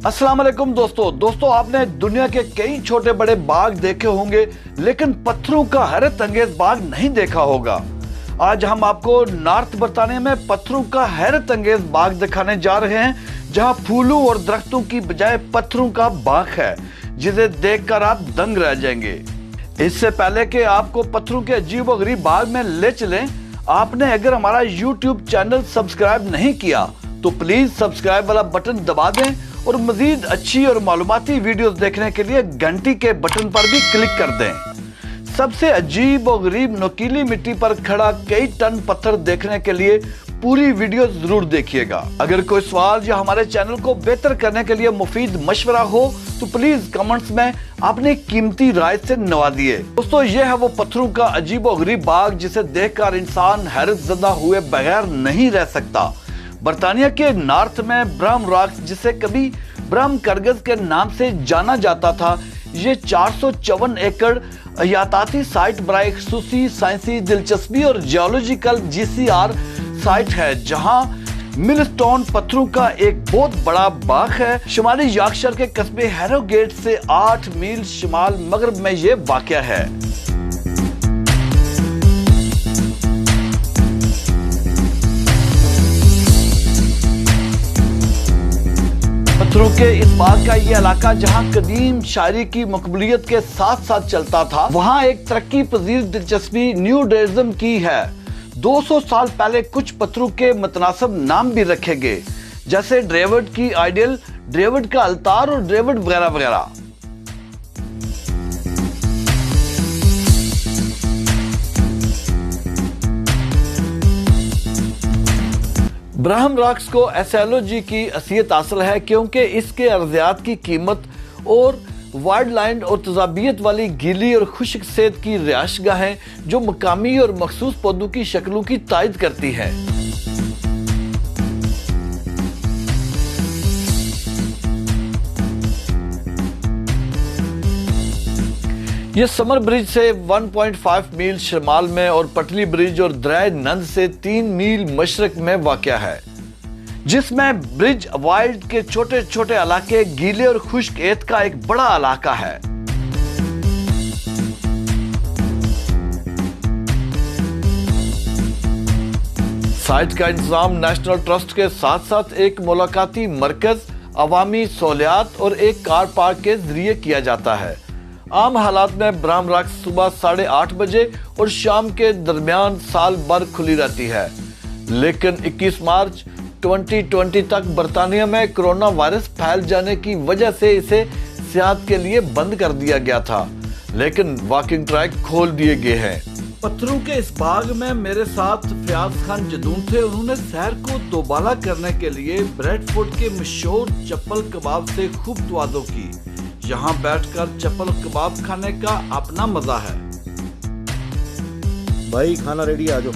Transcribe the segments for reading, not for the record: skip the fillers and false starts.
अस्सलाम वालेकुम दोस्तों आपने दुनिया के कई छोटे बड़े बाग देखे होंगे, लेकिन पत्थरों का हैरत अंगेज बाग नहीं देखा होगा। आज हम आपको नॉर्थ बरतानिया में पत्थरों का हैरत अंगेज बाग दिखाने जा रहे हैं, जहां फूलों और दरख्तों की बजाय पत्थरों का बाग है, जिसे देखकर आप दंग रह जाएंगे। इससे पहले कि आपको पत्थरों के अजीबोगरीब बाग में ले चलें, आपने अगर हमारा YouTube चैनल सब्सक्राइब नहीं किया तो प्लीज सब्सक्राइब वाला बटन दबा दें और मजीद अच्छी और मालूमाती वीडियोस देखने के लिए घंटी के बटन पर भी क्लिक कर दें। सबसे अजीब और गरीब नुकीली मिट्टी पर खड़ा कई टन पत्थर देखने के लिए पूरी वीडियो जरूर देखिएगा। अगर कोई सवाल या हमारे चैनल को बेहतर करने के लिए मुफीद मशवरा हो तो प्लीज कमेंट्स में अपनी कीमती राय से नवाजिए। दोस्तों, यह है वो पत्थरों का अजीब और गरीब बाग जिसे देखकर इंसान हैरत ज़दा हुए बगैर नहीं रह सकता। बरतानिया के नॉर्थ में ब्रह्म रॉक्स, जिसे कभी ब्रह्म करगज के नाम से जाना जाता था, ये 454 एकड़ हयाताती साइट बराए खसूसी साइंसी दिलचस्पी और जियोलॉजिकल GCR साइट है, जहां मिलस्टोन पत्थरों का एक बहुत बड़ा बाग है। शुमाली यॉर्कशायर के कस्बे हैरोगेट से 8 मील शुमाल मगरब में ये वाक़या है। पत्थरों के इस बाग का ये इलाका जहां कदीम शायरी की मकबूलियत के साथ साथ चलता था, वहां एक तरक्की पजीर दिलचस्पी न्यूडेज्म की है। 200 साल पहले कुछ पत्थरों के मुतनासिब नाम भी रखे गए, जैसे ड्रेविड की आइडियल, ड्रेविड का अल्तार और ड्रेविड वगैरह वगैरह। ब्रह्म रॉक्स को एसएलओजी की हैसियत हासिल है क्योंकि इसके अर्जियात की कीमत और वाइल्ड लैंड और तजाबियत वाली गीली और खुश्क सेहत की रिहायशगाहें जो मकामी और मखसूस पौधों की शक्लों की तायद करती है। यह समर ब्रिज से 1.5 मील शिमाल में और पटली ब्रिज और दरिया नंद से 3 मील मशरक में वाक़या है, जिसमें ब्रिज वाइल्ड के छोटे छोटे इलाके गीले और खुश्क एत का एक बड़ा इलाका है। साइट का इंतजाम नेशनल ट्रस्ट के साथ साथ एक मुलाकाती मरकज, अवामी सहूलियात और एक कार पार्क के जरिए किया जाता है। आम हालात में ब्रह्म रॉक्स सुबह 8:30 बजे और शाम के दरमियान साल भर खुली रहती है, लेकिन 21 मार्च 2020 तक बरतानिया में कोरोना वायरस फैल जाने की वजह से इसे सियाहत के लिए बंद कर दिया गया था, लेकिन वॉकिंग ट्रैक खोल दिए गए हैं। पत्थरों के इस बाग में मेरे साथ फयाज खान जदून थे। उन्होंने सैर को दोबारा करने के लिए ब्रेडफोर्ड के मशहूर चप्पल कबाब से खूब तवाज़ो की। यहाँ बैठकर चप्पल कबाब खाने का अपना मजा है। भाई खाना रेडी, आ जाओ।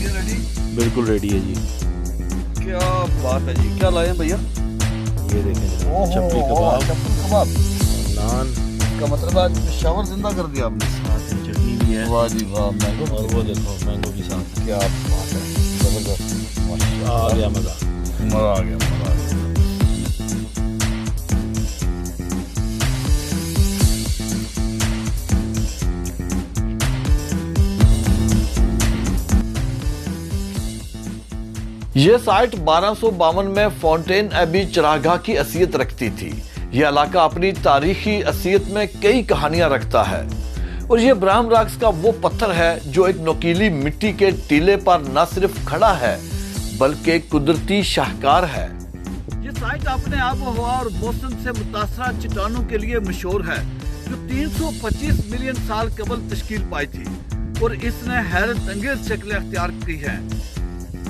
रेडी? बिल्कुल रेडी है जी। क्या बात है जी, क्या लाए हैं भैया? ये देखें चप्पल कबाब, नान का मतलब आज शावर जिंदा कर दिया आपने। साथ में चटनी भी है। वाह जी वाह, मैंगो, और वो देखो मैंगो भी साथ। क्या बात है, जबरदस्त, आ गया मजा, मजा आ गया, मजा आ गया। यह साइट 1252 में फाउंटेन एबी चरागाह की हैसियत रखती थी। यह इलाका अपनी तारीखी हैसियत में कई कहानियां रखता है और यह ब्रह्म रॉक्स का वो पत्थर है जो एक नुकीली मिट्टी के टीले पर न सिर्फ खड़ा है बल्कि कुदरती शाहकार है। यह साइट अपने आबो हवा और मौसम से मुतासरा चट्टानों के लिए मशहूर है, जो 325 मिलियन साल कबल तश्कील पाई थी और इसने हैरत अंगेज शक्लें अख्तियार की हैं।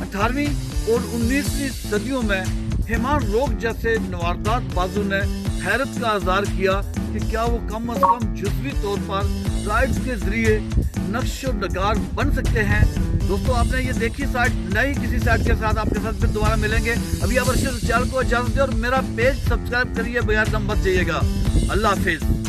18वीं और 19वीं सदियों में हिमार रोग जैसे नवारदात बाजू ने हैरत का इज़हार किया कि क्या वो कम अज कम जुज़वी तौर पर राइड्स के जरिए नक्शो नगार बन सकते हैं। दोस्तों, आपने ये देखी साइट, नई किसी साइट के साथ आपके साथ फिर दोबारा मिलेंगे। अभी आप चैनल को इजाजत दें और मेरा पेज सब्सक्राइब करिए, बगैर दम मत जाइएगा। अल्लाह हाफिज।